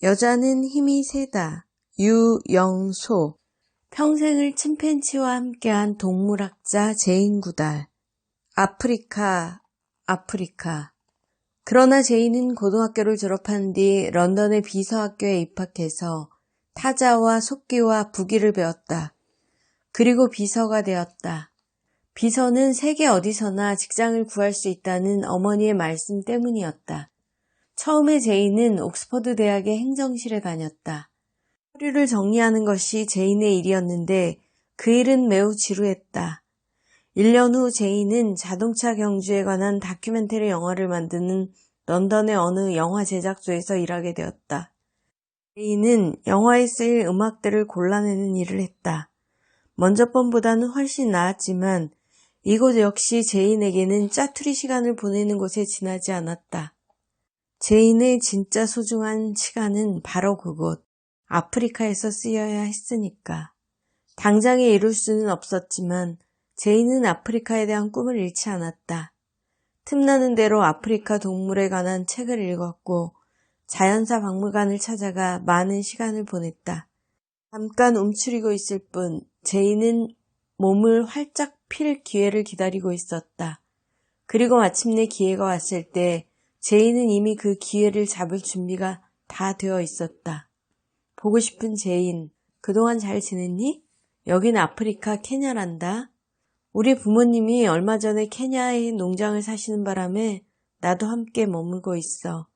여자는 힘이 세다. 유영소. 평생을 침팬지와 함께한 동물학자 제인 구달. 아프리카. 그러나 제인은 고등학교를 졸업한 뒤 런던의 비서학교에 입학해서 타자와 속기와 부기를 배웠다. 그리고 비서가 되었다. 비서는 세계 어디서나 직장을 구할 수 있다는 어머니의 말씀 때문이었다. 처음에 제인은 옥스퍼드 대학의 행정실에 다녔다. 서류를 정리하는 것이 제인의 일이었는데 그 일은 매우 지루했다. 1년 후 제인은 자동차 경주에 관한 다큐멘터리 영화를 만드는 런던의 어느 영화 제작소에서 일하게 되었다. 제인은 영화에 쓰일 음악들을 골라내는 일을 했다. 먼저 번보다는 훨씬 나았지만 이곳 역시 제인에게는 짜투리 시간을 보내는 곳에 지나지 않았다. 제인의 진짜 소중한 시간은 바로 그곳, 아프리카에서 쓰여야 했으니까. 당장에 이룰 수는 없었지만 제인은 아프리카에 대한 꿈을 잃지 않았다. 틈나는 대로 아프리카 동물에 관한 책을 읽었고 자연사 박물관을 찾아가 많은 시간을 보냈다. 잠깐 움츠리고 있을 뿐 제인은 몸을 활짝 필 기회를 기다리고 있었다. 그리고 마침내 기회가 왔을 때 제인은 이미 그 기회를 잡을 준비가 다 되어 있었다. 보고 싶은 제인, 그동안 잘 지냈니? 여긴 아프리카 케냐란다. 우리 부모님이 얼마 전에 케냐의 농장을 사시는 바람에 나도 함께 머물고 있어.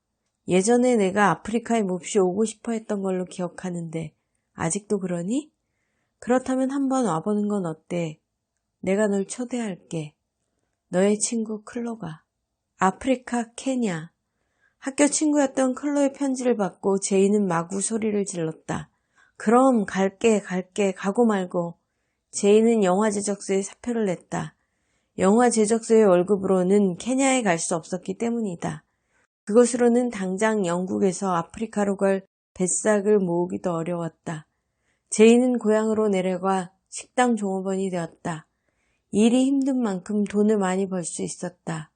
예전에 내가 아프리카에 몹시 오고 싶어 했던 걸로 기억하는데 아직도 그러니? 그렇다면 한번 와보는 건 어때? 내가 널 초대할게. 너의 친구 클로가. 아프리카 케냐. 학교 친구였던 클로의 편지를 받고 제인은 마구 소리를 질렀다. 그럼 갈게 가고 말고. 제인은 영화 제작소에 사표를 냈다. 영화 제작소의 월급으로는 케냐에 갈 수 없었기 때문이다. 그것으로는 당장 영국에서 아프리카로 갈 뱃삭을 모으기도 어려웠다. 제인은 고향으로 내려가 식당 종업원이 되었다. 일이 힘든 만큼 돈을 많이 벌 수 있었다.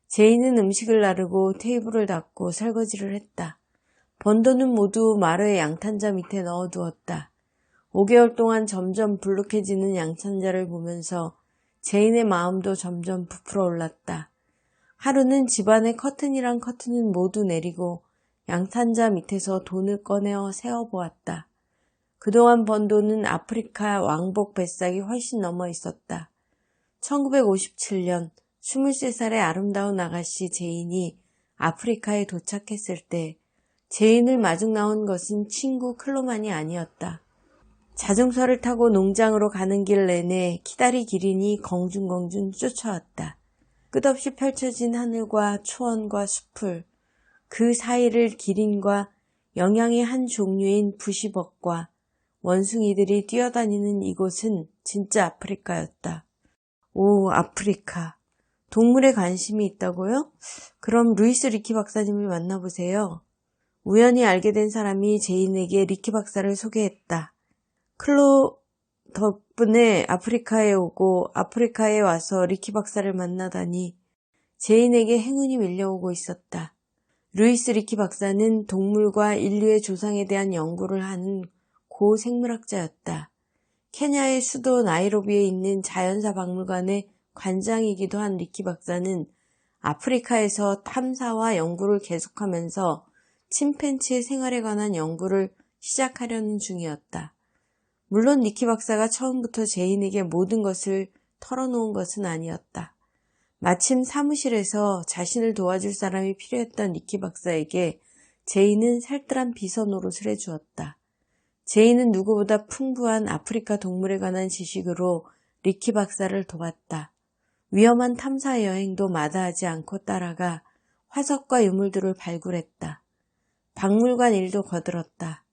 제인은 음식을 나르고 테이블을 닦고 설거지를 했다. 번 돈은 모두 마루의 양탄자 밑에 넣어두었다. 5개월 동안 점점 불룩해지는 양탄자를 보면서 제인의 마음도 점점 부풀어 올랐다. 하루는 집안의 커튼이랑 커튼은 모두 내리고 양탄자 밑에서 돈을 꺼내어 세어보았다. 그동안 번 돈은 아프리카 왕복 뱃삭이 훨씬 넘어 있었다. 1957년 23살의 아름다운 아가씨 제인이 아프리카에 도착했을 때 제인을 마중 나온 것은 친구 클로만이 아니었다. 자동차를 타고 농장으로 가는 길 내내 키다리 기린이 공중공중 쫓아왔다. 끝없이 펼쳐진 하늘과 초원과 숲을, 그 사이를 기린과 영양의 한 종류인 부시벅과 원숭이들이 뛰어다니는 이곳은 진짜 아프리카였다. 오, 아프리카. 동물에 관심이 있다고요? 그럼 루이스 리키 박사님을 만나보세요. 우연히 알게 된 사람이 제인에게 리키 박사를 소개했다. 클로 덕분에 아프리카에 오고 아프리카에 와서 리키 박사를 만나다니 제인에게 행운이 밀려오고 있었다. 루이스 리키 박사는 동물과 인류의 조상에 대한 연구를 하는 고생물학자였다. 케냐의 수도 나이로비에 있는 자연사 박물관의 관장이기도 한 리키 박사는 아프리카에서 탐사와 연구를 계속하면서 침팬지의 생활에 관한 연구를 시작하려는 중이었다. 물론 리키 박사가 처음부터 제인에게 모든 것을 털어놓은 것은 아니었다. 마침 사무실에서 자신을 도와줄 사람이 필요했던 리키 박사에게 제인은 살뜰한 비서 노릇을 해주었다. 제인은 누구보다 풍부한 아프리카 동물에 관한 지식으로 리키 박사를 도왔다. 위험한 탐사 여행도 마다하지 않고 따라가 화석과 유물들을 발굴했다. 박물관 일도 거들었다.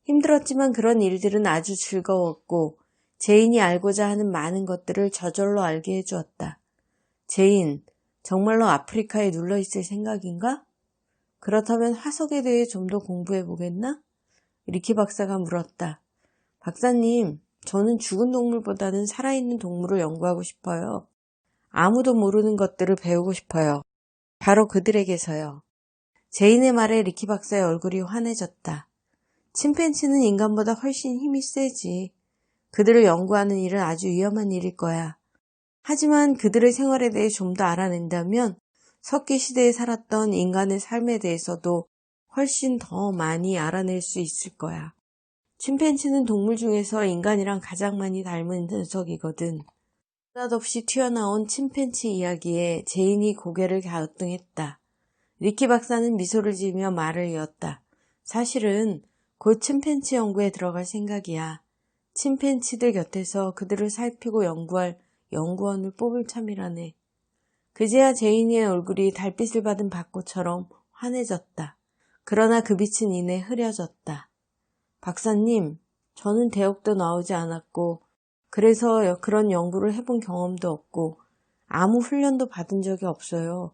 힘들었지만 그런 일들은 아주 즐거웠고 제인이 알고자 하는 많은 것들을 저절로 알게 해주었다. 제인, 정말로 아프리카에 눌러있을 생각인가? 그렇다면 화석에 대해 좀 더 공부해보겠나? 리키 박사가 물었다. 박사님, 저는 죽은 동물보다는 살아있는 동물을 연구하고 싶어요. 아무도 모르는 것들을 배우고 싶어요. 바로 그들에게서요. 제인의 말에 리키 박사의 얼굴이 환해졌다. 침팬지는 인간보다 훨씬 힘이 세지. 그들을 연구하는 일은 아주 위험한 일일 거야. 하지만 그들의 생활에 대해 좀 더 알아낸다면 석기 시대에 살았던 인간의 삶에 대해서도 훨씬 더 많이 알아낼 수 있을 거야. 침팬지는 동물 중에서 인간이랑 가장 많이 닮은 녀석이거든. 느닷없이 튀어나온 침팬지 이야기에 제인이 고개를 갸우뚱했다. 리키 박사는 미소를 지으며 말을 이었다. 사실은 곧 침팬지 연구에 들어갈 생각이야. 침팬지들 곁에서 그들을 살피고 연구할 연구원을 뽑을 참이라네. 그제야 제인이의 얼굴이 달빛을 받은 벚꽃처럼 환해졌다. 그러나 그 빛은 이내 흐려졌다. 박사님, 저는 대학도 나오지 않았고 그래서 그런 연구를 해본 경험도 없고 아무 훈련도 받은 적이 없어요.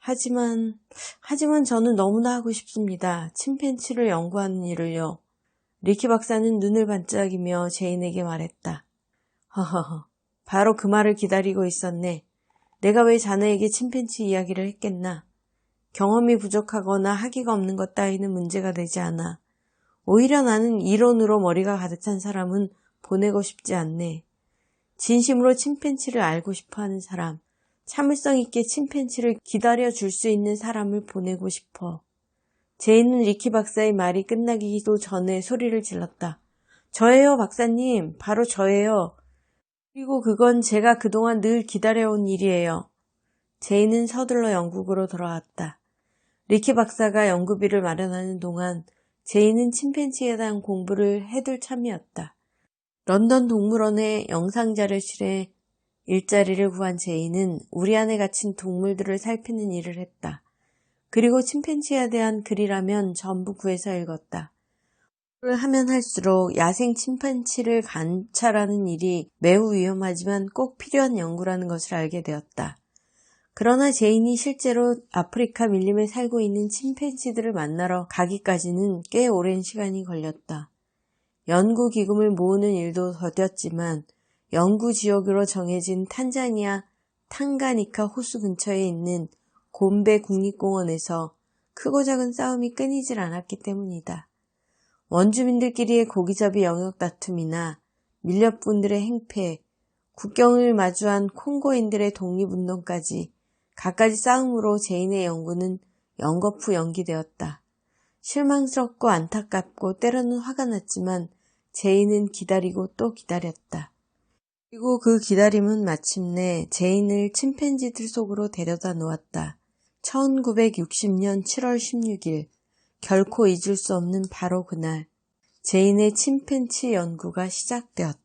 하지만 저는 너무나 하고 싶습니다. 침팬지를 연구하는 일을요. 리키 박사는 눈을 반짝이며 제인에게 말했다. 허허허, 바로 그 말을 기다리고 있었네. 내가 왜 자네에게 침팬지 이야기를 했겠나. 경험이 부족하거나 학위가 없는 것 따위는 문제가 되지 않아. 오히려 나는 이론으로 머리가 가득 찬 사람은 보내고 싶지 않네. 진심으로 침팬지를 알고 싶어하는 사람, 참을성 있게 침팬지를 기다려줄 수 있는 사람을 보내고 싶어. 제인은 리키 박사의 말이 끝나기도 전에 소리를 질렀다. 저예요, 박사님. 바로 저예요. 그리고 그건 제가 그동안 늘 기다려온 일이에요. 제인은 서둘러 영국으로 돌아왔다. 리키 박사가 연구비를 마련하는 동안 제인은 침팬지에 대한 공부를 해둘 참이었다. 런던 동물원의 영상자료실에 일자리를 구한 제인은 우리 안에 갇힌 동물들을 살피는 일을 했다. 그리고 침팬지에 대한 글이라면 전부 구해서 읽었다. 그걸 하면 할수록 야생 침팬지를 관찰하는 일이 매우 위험하지만 꼭 필요한 연구라는 것을 알게 되었다. 그러나 제인이 실제로 아프리카 밀림에 살고 있는 침팬지들을 만나러 가기까지는 꽤 오랜 시간이 걸렸다. 연구 기금을 모으는 일도 더뎠지만 연구 지역으로 정해진 탄자니아 탕가니카 호수 근처에 있는 곰베 국립공원에서 크고 작은 싸움이 끊이질 않았기 때문이다. 원주민들끼리의 고기잡이 영역 다툼이나 밀렵꾼들의 행패, 국경을 마주한 콩고인들의 독립운동까지 갖가지 싸움으로 제인의 연구는 연거푸 연기되었다. 실망스럽고 안타깝고 때로는 화가 났지만 제인은 기다리고 또 기다렸다. 그리고 그 기다림은 마침내 제인을 침팬지들 속으로 데려다 놓았다. 1960년 7월 16일, 결코 잊을 수 없는 바로 그날, 제인의 침팬지 연구가 시작되었다.